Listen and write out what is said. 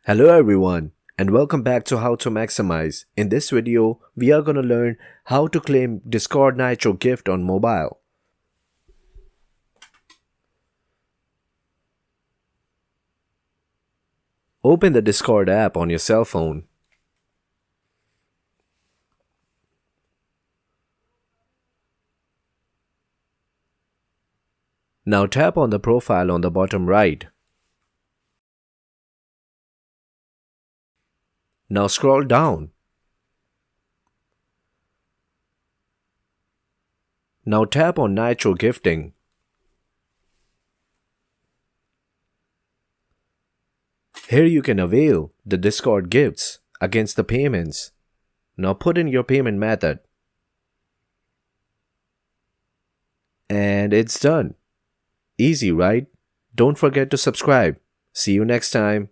Hello everyone and welcome back to How to Maximize. In this video, we are going to learn how to claim Discord Nitro gift on mobile. Open the Discord app on your cell phone. Now tap on the profile on the bottom right. Now scroll down. Now tap on Nitro gifting. Here you can avail the Discord gifts against the payments. Now put in your payment method. And it's done. Easy, right? Don't forget to subscribe. See you next time.